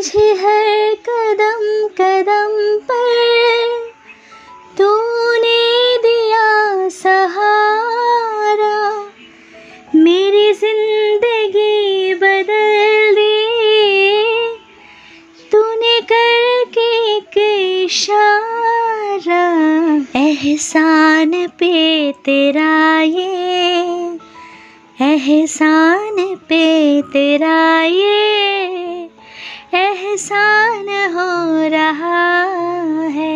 मुझे हर कदम कदम पर तूने दिया सहारा, मेरी जिंदगी बदल दी तूने करके एक इशारा। एहसान पे तेरा ये, एहसान पे तेरा ये एहसान हो रहा है।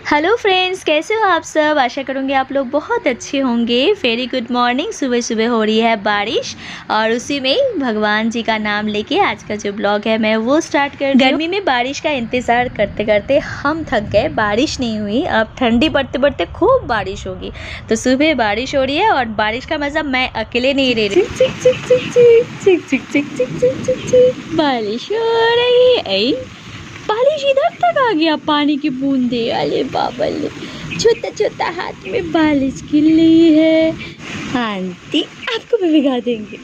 हेलो फ्रेंड्स, कैसे हो आप सब? आशा करूँगी आप लोग बहुत अच्छे होंगे। Very good morning. सुबह सुबह हो रही है बारिश और उसी में भगवान जी का नाम लेके आज का जो ब्लॉग है मैं वो स्टार्ट कर रही हूँ। गर्मी में बारिश का इंतज़ार करते करते हम थक गए, बारिश नहीं हुई। अब ठंडी पड़ते पड़ते खूब बारिश होगी। तो सुबह बारिश हो रही है और बारिश का मज़ा मैं अकेले नहीं ले रही। बारिश हो रही है, बारिश इधर तक आ गया, पानी की बूंदे। अरे बाबा ले, छोटा छोटा हाथ में बारिश गिर रही है। आंटी आपको भी भिगा देंगे,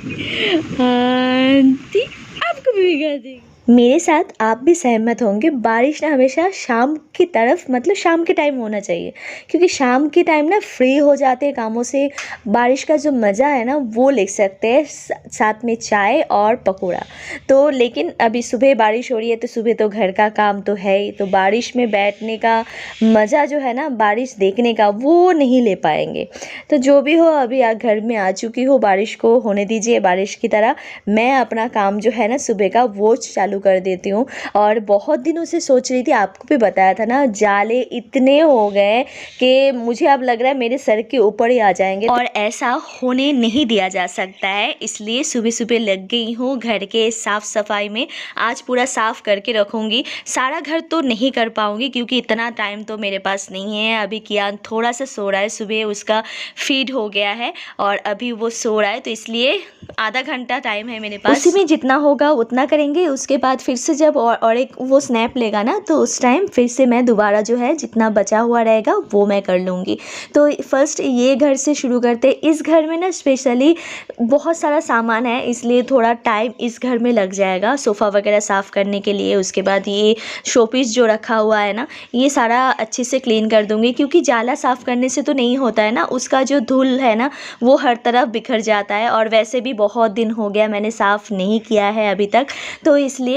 आंटी आपको भी भिगा देंगे। मेरे साथ आप भी सहमत होंगे, बारिश ना हमेशा शाम की तरफ, मतलब शाम के टाइम होना चाहिए, क्योंकि शाम के टाइम ना फ्री हो जाते हैं कामों से। बारिश का जो मज़ा है ना वो ले सकते हैं, साथ में चाय और पकौड़ा। तो लेकिन अभी सुबह बारिश हो रही है तो सुबह तो घर का काम तो है ही, तो बारिश में बैठने का मज़ा जो है ना, बारिश देखने का, वो नहीं ले पाएंगे। तो जो भी हो, अभी घर में आ चुकी हो, बारिश को होने दीजिए बारिश की तरह। मैं अपना काम जो है ना सुबह का वो चालू कर देती हूँ। और बहुत दिनों से सोच रही थी, आपको भी बताया था ना, जाले इतने हो गए कि मुझे अब लग रहा है मेरे सर के ऊपर ही आ जाएंगे, और ऐसा होने नहीं दिया जा सकता है। इसलिए सुबह सुबह लग गई हूँ घर के साफ़ सफाई में। आज पूरा साफ़ करके रखूँगी। सारा घर तो नहीं कर पाऊँगी क्योंकि इतना टाइम तो मेरे पास नहीं है। अभी कियान थोड़ा सा सो रहा है, सुबह उसका फीड हो गया है और अभी वो सो रहा है, तो इसलिए आधा घंटा टाइम है मेरे पास। उसी में जितना होगा उतना करेंगे। उसके बाद फिर से जब और एक वो स्नैप लेगा ना, तो उस टाइम फिर से मैं दोबारा जो है जितना बचा हुआ रहेगा वो मैं कर लूँगी। तो फर्स्ट ये घर से शुरू करते। इस घर में ना स्पेशली बहुत सारा सामान है, इसलिए थोड़ा टाइम इस घर में लग जाएगा सोफ़ा वगैरह साफ़ करने के लिए। उसके बाद ये शोपीस जो रखा हुआ है ना, ये सारा अच्छे से क्लीन कर दूँगी, क्योंकि जाला साफ़ करने से तो नहीं होता है ना, उसका जो धूल है ना वो हर तरफ बिखर जाता है। और वैसे भी बहुत दिन हो गया मैंने साफ़ नहीं किया है अभी तक, तो इसलिए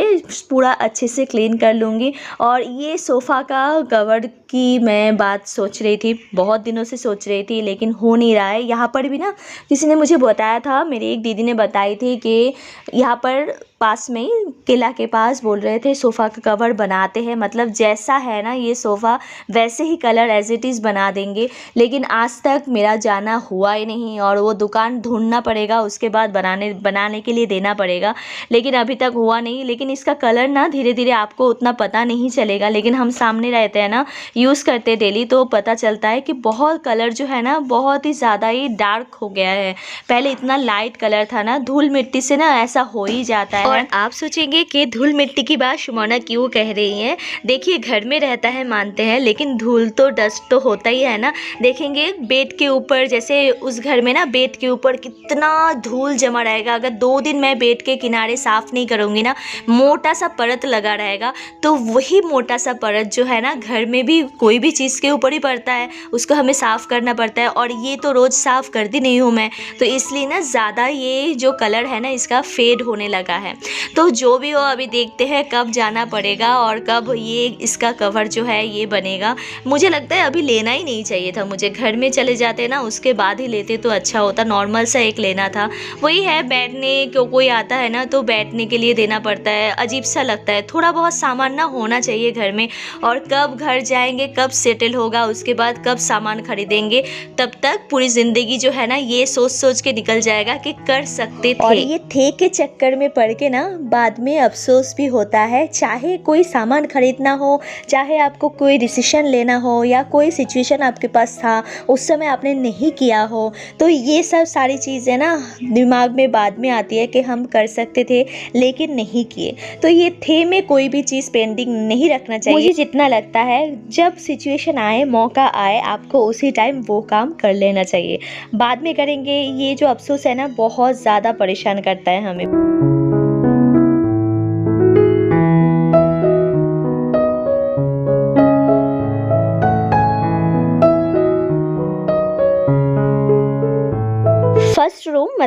पूरा अच्छे से क्लीन कर लूँगी। और ये सोफ़ा का कवर की मैं बात सोच रही थी, बहुत दिनों से सोच रही थी, लेकिन हो नहीं रहा है। यहाँ पर भी ना किसी ने मुझे बताया था, मेरी एक दीदी ने बताई थी कि यहाँ पर पास में ही किला के पास बोल रहे थे सोफ़ा का कवर बनाते हैं, मतलब जैसा है ना ये सोफ़ा वैसे ही कलर एज इट इज़ बना देंगे। लेकिन आज तक मेरा जाना हुआ ही नहीं, और वो दुकान ढूंढना पड़ेगा, उसके बाद बनाने के लिए देना पड़ेगा, लेकिन अभी तक हुआ नहीं। लेकिन इसका कलर ना धीरे धीरे आपको उतना पता नहीं चलेगा, लेकिन हम सामने रहते हैं ना, यूज़ करते डेली, तो पता चलता है कि बहुत कलर जो है ना बहुत ही ज़्यादा ही डार्क हो गया है। पहले इतना लाइट कलर था ना, धूल मिट्टी से ना ऐसा हो ही जाता है। और आप सोचेंगे कि धूल मिट्टी की बात शुमाना क्यों कह रही हैं। देखिए, घर में रहता है मानते हैं, लेकिन धूल तो डस्ट तो होता ही है ना। देखेंगे बेड के ऊपर, जैसे उस घर में ना बेड के ऊपर कितना धूल जमा रहेगा। अगर 2 दिन मैं बेड के किनारे साफ़ नहीं करूँगी ना, मोटा सा परत लगा रहेगा, तो वही मोटा सा परत जो है ना घर में भी कोई भी चीज़ के ऊपर ही पड़ता है, उसको हमें साफ़ करना पड़ता है। और ये तो रोज़ साफ़ करती नहीं हूँ मैं, तो इसलिए ना ज़्यादा ये जो कलर है ना इसका फेड होने लगा है। तो जो भी हो, अभी देखते हैं कब जाना पड़ेगा और कब ये इसका कवर जो है ये बनेगा। मुझे लगता है अभी लेना ही नहीं चाहिए था मुझे, घर में चले जाते ना उसके बाद ही लेते तो अच्छा होता। नॉर्मल सा एक लेना था। वही है, बैठने को कोई आता है ना तो बैठने के लिए देना पड़ता है, अजीब सा लगता है। थोड़ा बहुत सामान ना होना चाहिए घर में। और कब घर जाएंगे, कब सेटल होगा, उसके बाद कब सामान खरीदेंगे, तब तक पूरी ज़िंदगी जो है ना ये सोच सोच के निकल जाएगा कि कर सकते थे। और ये थे के चक्कर में पड़ के ना बाद में अफसोस भी होता है। चाहे कोई सामान खरीदना हो, चाहे आपको कोई डिसीजन लेना हो, या कोई सिचुएशन आपके पास था उस समय आपने नहीं किया हो, तो ये सब सारी चीज़ें ना दिमाग में बाद में आती है कि हम कर सकते थे लेकिन नहीं किए। तो ये थे में कोई भी चीज़ पेंडिंग नहीं रखना चाहिए। मुझे जितना लगता है जब सिचुएशन आए, मौका आए, आपको उसी टाइम वो काम कर लेना चाहिए। बाद में करेंगे, ये जो अफसोस है ना बहुत ज़्यादा परेशान करता है हमें।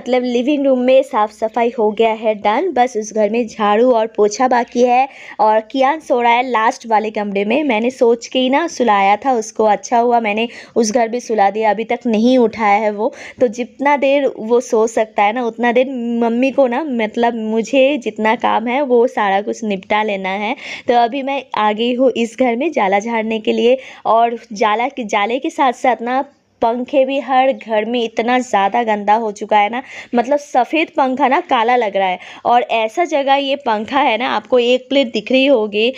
मतलब लिविंग रूम में साफ़ सफाई हो गया है डन। बस उस घर में झाड़ू और पोछा बाकी है और कियान सो रहा है लास्ट वाले कमरे में। मैंने सोच के ही ना सुलाया था उसको, अच्छा हुआ मैंने उस घर भी सुला दिया, अभी तक नहीं उठाया है वो। तो जितना देर वो सो सकता है ना उतना देर मम्मी को ना मतलब मुझे जितना काम है वो सारा कुछ निपटा लेना है। तो अभी मैं आ गई हूँ इस घर में जाला झाड़ने के लिए। और जाले के साथ साथ ना पंखे भी हर घर में इतना ज़्यादा गंदा हो चुका है ना, मतलब सफ़ेद पंखा ना काला लग रहा है। और ऐसा जगह ये पंखा है ना, आपको एक प्लेट दिख रही होगी,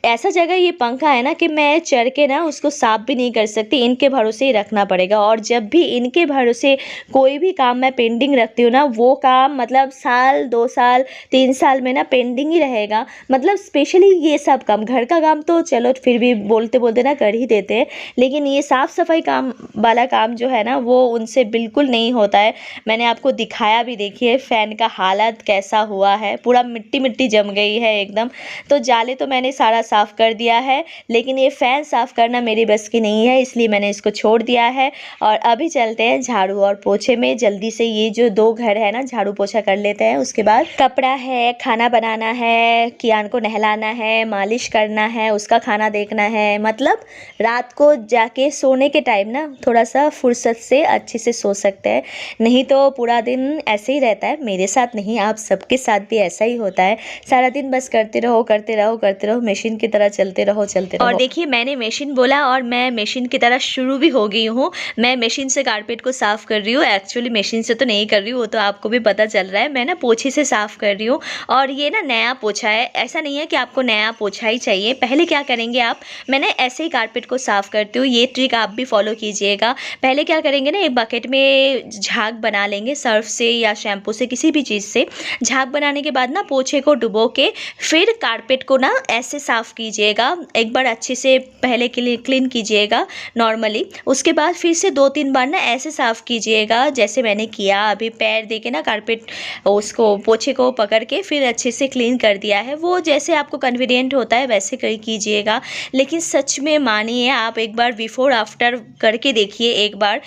ऐसा जगह ये पंखा है ना कि मैं चढ़ के ना उसको साफ़ भी नहीं कर सकती, इनके भरोसे ही रखना पड़ेगा। और जब भी इनके भरोसे कोई भी काम मैं पेंडिंग रखती हूँ ना, वो काम मतलब साल 2 साल 3 साल में ना पेंडिंग ही रहेगा। मतलब स्पेशली ये सब काम, घर का काम तो चलो फिर भी बोलते बोलते ना कर ही देते हैं, लेकिन ये साफ़ सफाई काम वाला काम जो है ना वो उनसे बिल्कुल नहीं होता है। मैंने आपको दिखाया भी, देखिए फ़ैन का हालत कैसा हुआ है, पूरा मिट्टी मिट्टी जम गई है एकदम। तो जाले तो मैंने सारा साफ़ कर दिया है, लेकिन ये फ़ैन साफ़ करना मेरी बस की नहीं है, इसलिए मैंने इसको छोड़ दिया है। और अभी चलते हैं झाड़ू और पोछे में, जल्दी से ये जो 2 घर है ना झाड़ू पोछा कर लेते हैं। उसके बाद कपड़ा है, खाना बनाना है, कियान को नहलाना है, मालिश करना है, उसका खाना देखना है। मतलब रात को जाके सोने के टाइम ना थोड़ा सा फुर्सत से अच्छे से सो सकते हैं, नहीं तो पूरा दिन ऐसे ही रहता है। मेरे साथ नहीं, आप सबके साथ भी ऐसा ही होता है, सारा दिन बस करते रहो करते रहो करते रहो, मशीन की तरह चलते रहो चलते रहो। और देखिए मैंने मशीन बोला और मैं मशीन की तरह शुरू भी हो गई हूँ। मैं मशीन से कारपेट को साफ़ कर रही हूँ, एक्चुअली मशीन से तो नहीं कर रही हूँ, वो तो आपको भी पता चल रहा है। मैं ना पोछे से साफ़ कर रही हूँ और ये ना नया पोछा है, ऐसा नहीं है कि आपको नया पोछा ही चाहिए। पहले क्या करेंगे आप, मैंने ऐसे ही कारपेट को साफ़ करती हूँ, ये ट्रिक आप भी फॉलो कीजिएगा। पहले क्या करेंगे ना, एक बकेट में झाग बना लेंगे सर्फ से या शैम्पू से, किसी भी चीज़ से। झाग बनाने के बाद ना पोछे को डुबो के फिर कारपेट को ना ऐसे साफ़ कीजिएगा, एक बार अच्छे से पहले क्लीन कीजिएगा नॉर्मली। उसके बाद फिर से 2-3 बार ना ऐसे साफ़ कीजिएगा जैसे मैंने किया अभी, पैर दे के ना कारपेट उसको पोछे को पकड़ के फिर अच्छे से क्लीन कर दिया है। वो जैसे आपको कन्वीनियंट होता है वैसे कीजिएगा, लेकिन सच में मानिए आप एक बार बिफोर आफ्टर करके देखिए, एक बार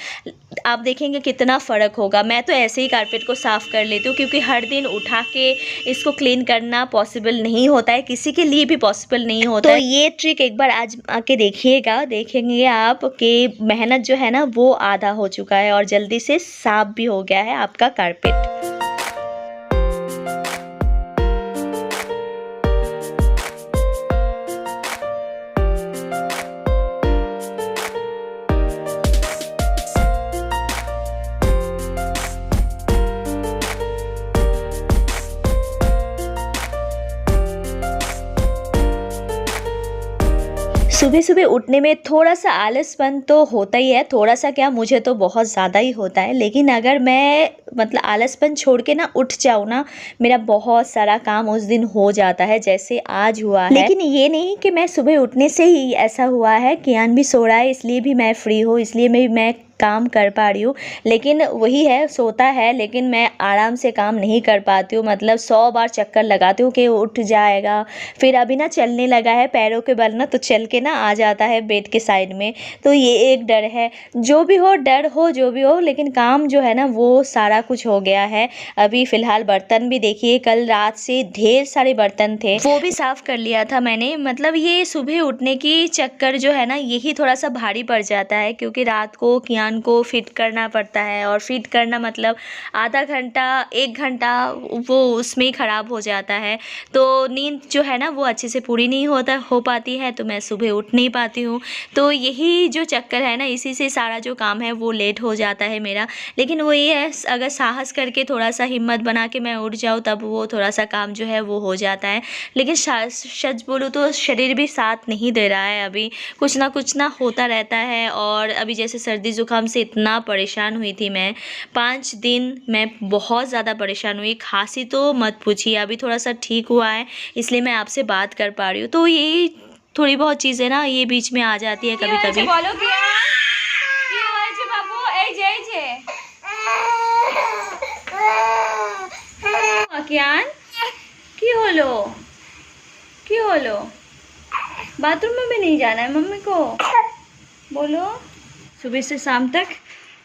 आप देखेंगे कितना फ़र्क होगा। मैं तो ऐसे ही कारपेट को साफ़ कर लेती हूँ, क्योंकि हर दिन उठा के इसको क्लीन करना पॉसिबल नहीं होता है, किसी के लिए भी पॉसिबल नहीं होता है। तो ये ट्रिक एक बार आजमा के देखिएगा, देखेंगे आप कि मेहनत जो है ना वो आधा हो चुका है और जल्दी से साफ़ भी हो गया है आपका कारपेट। सुबह सुबह उठने में थोड़ा सा आलसपन तो होता ही है, थोड़ा सा क्या मुझे तो बहुत ज़्यादा ही होता है। लेकिन अगर मैं मतलब आलसपन छोड़ के ना उठ जाऊँ ना, मेरा बहुत सारा काम उस दिन हो जाता है, जैसे आज हुआ है। लेकिन ये नहीं कि मैं सुबह उठने से ही ऐसा हुआ है, कियान भी सो रहा है इसलिए भी मैं फ्री हूँ, इसलिए मैं काम कर पा रही हूँ। लेकिन वही है, सोता है लेकिन मैं आराम से काम नहीं कर पाती हूँ, मतलब 100 बार चक्कर लगाती हूँ कि उठ जाएगा। फिर अभी ना चलने लगा है पैरों के बल ना, तो चल के ना आ जाता है बेड के साइड में। तो ये एक डर है, जो भी हो डर हो जो भी हो, लेकिन काम जो है ना वो सारा कुछ हो गया है। अभी फ़िलहाल बर्तन भी देखिए, कल रात से ढेर सारे बर्तन थे वो भी साफ़ कर लिया था मैंने। मतलब ये सुबह उठने की चक्कर जो है ना यही थोड़ा सा भारी पड़ जाता है, क्योंकि रात को कियान को फिट करना पड़ता है, और फिट करना मतलब आधा घंटा 1 घंटा वो उसमें ही ख़राब हो जाता है। तो नींद जो है ना वो अच्छे से पूरी नहीं हो पाती है, तो मैं सुबह उठ नहीं पाती हूँ। तो यही जो चक्कर है ना, इसी से सारा जो काम है वो लेट हो जाता है मेरा। लेकिन वो ये है, अगर साहस करके थोड़ा सा हिम्मत बना के मैं उठ जाऊँ तब वो थोड़ा सा काम जो है वो हो जाता है। लेकिन सच बोलूँ तो शरीर भी साथ नहीं दे रहा है, अभी कुछ ना होता रहता है। और अभी जैसे सर्दी ज़ुकाम से इतना परेशान हुई थी मैं, 5 दिन मैं बहुत ज़्यादा परेशान हुई, खांसी तो मत पूछिए। अभी थोड़ा सा ठीक हुआ है इसलिए मैं आपसे बात कर पा रही हूँ। तो यही थोड़ी बहुत चीज़ें ना ये बीच में आ जाती है कभी कभी। बोलो কি হয়েছে বাবু? এই যে কিয়ান, কি হলো কি হলো? बाथरूम में भी नहीं जाना है मम्मी को? बोलो। सुबह से शाम तक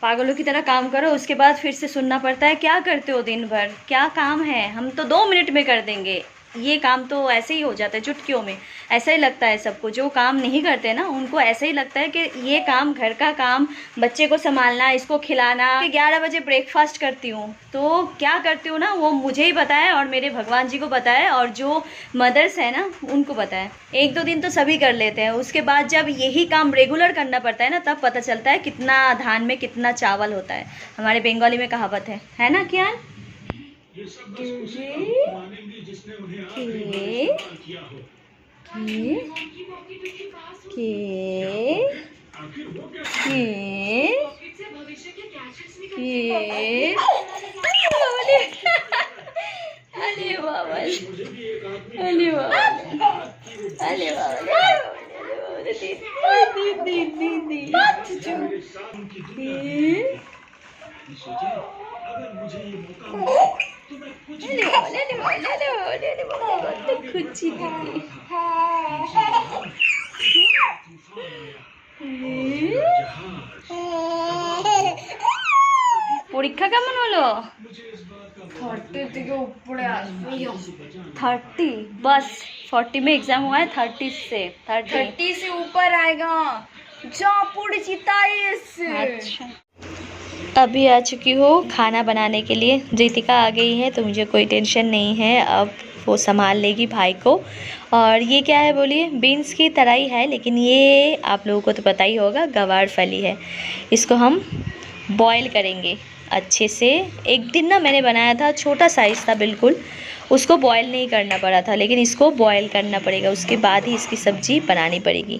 पागलों की तरह काम करो, उसके बाद फिर से सुनना पड़ता है क्या करते हो दिन भर, क्या काम है, हम तो 2 मिनट में कर देंगे। ये काम तो ऐसे ही हो जाता है चुटकियों में। ऐसा ही लगता है सबको, जो काम नहीं करते ना उनको ऐसा ही लगता है कि ये काम, घर का काम, बच्चे को संभालना, इसको खिलाना। 11 बजे ब्रेकफास्ट करती हूँ, तो क्या करती हूँ ना वो मुझे ही पता है और मेरे भगवान जी को पता है और जो मदर्स है ना उनको पता है। 1-2 दिन तो सभी कर लेते हैं, उसके बाद जब यही काम रेगुलर करना पड़ता है ना तब पता चलता है कितना धान में कितना चावल होता है। हमारे बंगाली में कहावत है ना कियान? अरे बाबा, अरे बाबा, अरे बाबा, खुची दीदी পরীক্ষা কেমন হলো? 30 থেকে উপরে আসবেই। 30 बस 40 में एग्जाम हुआ है, 30 से 30 से ऊपर आएगा। जहाँ पूरी चिताइस। अच्छा, अभी आ चुकी हूँ खाना बनाने के लिए। रितिका आ गई है तो मुझे कोई टेंशन नहीं है, अब वो संभाल लेगी भाई को। और ये क्या है बोलिए? बीन्स की तरह ही है, लेकिन ये आप लोगों को तो पता ही होगा गवार फली है। इसको हम बॉईल करेंगे अच्छे से। एक दिन ना मैंने बनाया था, छोटा साइज़ था बिल्कुल, उसको बॉईल नहीं करना पड़ा था, लेकिन इसको बॉईल करना पड़ेगा, उसके बाद ही इसकी सब्ज़ी बनानी पड़ेगी।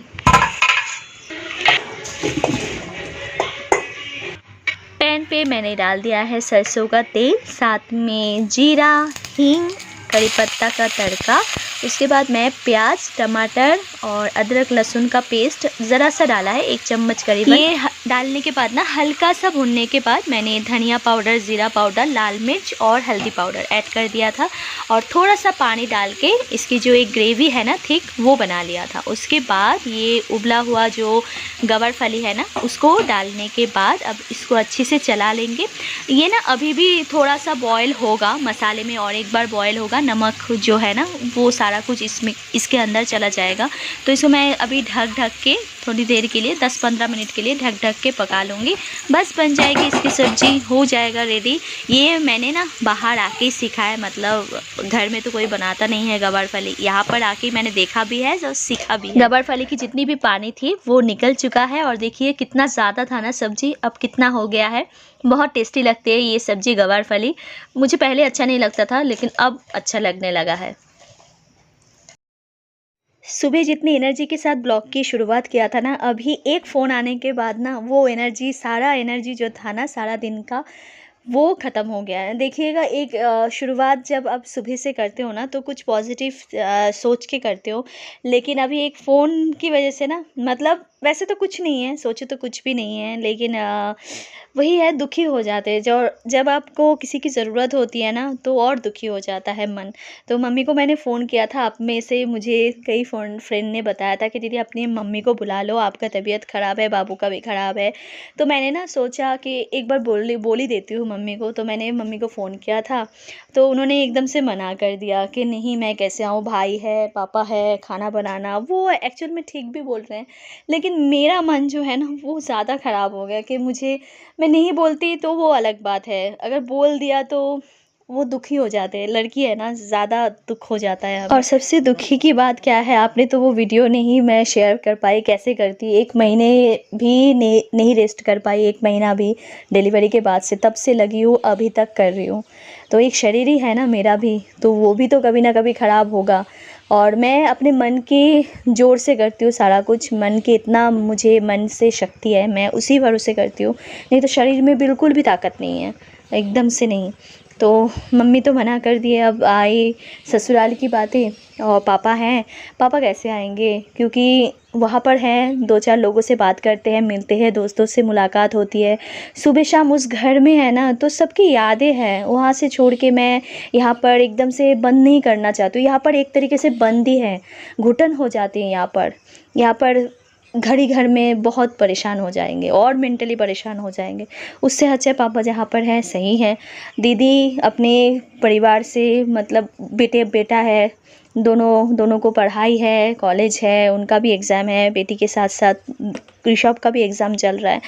पैन पे मैंने डाल दिया है सरसों का तेल, साथ में जीरा, हींग, करी पत्ता का तड़का। उसके बाद मैं प्याज, टमाटर और अदरक लहसुन का पेस्ट ज़रा सा डाला है, 1 चम्मच करीब। ये डालने के बाद ना हल्का सा भुनने के बाद मैंने धनिया पाउडर, ज़ीरा पाउडर, लाल मिर्च और हल्दी पाउडर ऐड कर दिया था और थोड़ा सा पानी डाल के इसकी जो एक ग्रेवी है ना थिक, वो बना लिया था। उसके बाद ये उबला हुआ जो गवार फली है ना उसको डालने के बाद अब इसको अच्छे से चला लेंगे। ये ना अभी भी थोड़ा सा बॉयल होगा मसाले में, और एक बार बॉयल होगा, नमक जो है ना वो सारा कुछ इसके अंदर चला जाएगा। तो इसको मैं अभी ढक के थोड़ी देर के लिए 10-15 मिनट के लिए ढक के पका लूँगी। बस बन जाएगी इसकी सब्ज़ी, हो जाएगा रेडी। ये मैंने ना बाहर आके सीखा है, मतलब घर में तो कोई बनाता नहीं है गवार फली, यहाँ पर आके मैंने देखा भी है और सीखा भी है। गवार फली की जितनी भी पानी थी वो निकल चुका है और देखिए कितना ज़्यादा था ना सब्ज़ी, अब कितना हो गया है। बहुत टेस्टी लगती है ये सब्ज़ी गवार फली। मुझे पहले अच्छा नहीं लगता था, लेकिन अब अच्छा लगने लगा है। सुबह जितनी एनर्जी के साथ ब्लॉग की शुरुआत किया था ना, अभी एक फ़ोन आने के बाद ना वो एनर्जी, सारा एनर्जी जो था ना सारा दिन का, वो ख़त्म हो गया है। देखिएगा, एक शुरुआत जब आप सुबह से करते हो ना तो कुछ पॉजिटिव सोच के करते हो, लेकिन अभी एक फ़ोन की वजह से ना, मतलब वैसे तो कुछ नहीं है, सोचो तो कुछ भी नहीं है, लेकिन वही है, दुखी हो जाते हैं। जब आपको किसी की ज़रूरत होती है ना तो और दुखी हो जाता है मन। तो मम्मी को मैंने फ़ोन किया था, आप में से मुझे कई फ्रेंड ने बताया था कि दीदी अपनी मम्मी को बुला लो, आपका तबीयत ख़राब है, बाबू का भी ख़राब है। तो मैंने ना सोचा कि एक बार बोल ही देती हूँ मम्मी को। तो मैंने मम्मी को फ़ोन किया था, तो उन्होंने एकदम से मना कर दिया कि नहीं मैं कैसे आऊँ, भाई है, पापा है, खाना बनाना। वो एक्चुअल में ठीक भी बोल रहे हैं, लेकिन मेरा मन जो है ना वो ज़्यादा ख़राब हो गया कि मैं नहीं बोलती तो वो अलग बात है, अगर बोल दिया तो वो दुखी हो जाते हैं। लड़की है ना, ज़्यादा दुख हो जाता है। और सबसे दुखी की बात क्या है, आपने तो वो वीडियो नहीं मैं शेयर कर पाई, कैसे करती, 1 महीने भी नहीं रेस्ट कर पाई, 1 महीना भी डिलीवरी के बाद से, तब से लगी हूँ अभी तक कर रही हूँ। तो एक शरीर ही है ना मेरा भी, तो वो भी तो कभी ना कभी ख़राब होगा। और मैं अपने मन के ज़ोर से करती हूँ सारा कुछ, मन के इतना मुझे मन से शक्ति है, मैं उसी भरोसे करती हूँ, नहीं तो शरीर में बिल्कुल भी ताकत नहीं है, एकदम से नहीं। तो मम्मी तो मना कर दिए। अब आई ससुराल की बातें, और पापा हैं, पापा कैसे आएंगे, क्योंकि वहाँ पर हैं, 2-4 लोगों से बात करते हैं, मिलते हैं, दोस्तों से मुलाकात होती है, सुबह शाम उस घर में है ना, तो सबकी यादें हैं। वहाँ से छोड़ के मैं यहाँ पर एकदम से बंद नहीं करना चाहती हूँ। यहाँ पर एक तरीके से बंद ही है, घुटन हो जाती है यहाँ पर घड़ी घर में बहुत परेशान हो जाएंगे और मेंटली परेशान हो जाएंगे। उससे अच्छा पापा जहाँ पर है सही है। दीदी अपने परिवार से मतलब बेटा है, दोनों को पढ़ाई है, कॉलेज है, उनका भी एग्ज़ाम है, बेटी के साथ साथ ऋषभ का भी एग्ज़ाम चल रहा है,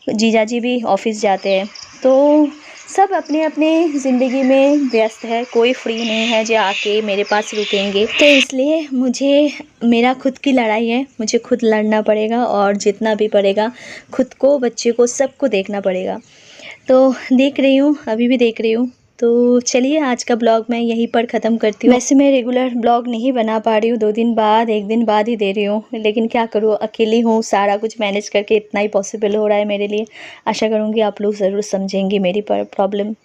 जीजाजी भी ऑफिस जाते हैं, तो सब अपने अपने ज़िंदगी में व्यस्त है, कोई फ्री नहीं है जो आके मेरे पास रुकेंगे। तो इसलिए मुझे, मेरा खुद की लड़ाई है, मुझे खुद लड़ना पड़ेगा और जितना भी पड़ेगा खुद को, बच्चे को, सबको देखना पड़ेगा। तो देख रही हूँ, अभी भी देख रही हूँ। तो चलिए आज का ब्लॉग मैं यहीं पर ख़त्म करती हूँ। वैसे मैं रेगुलर ब्लॉग नहीं बना पा रही हूँ, 2 दिन बाद, 1 दिन बाद ही दे रही हूँ, लेकिन क्या करूँ, अकेली हूँ, सारा कुछ मैनेज करके इतना ही पॉसिबल हो रहा है मेरे लिए। आशा करूँगी आप लोग ज़रूर समझेंगी मेरी प्रॉब्लम।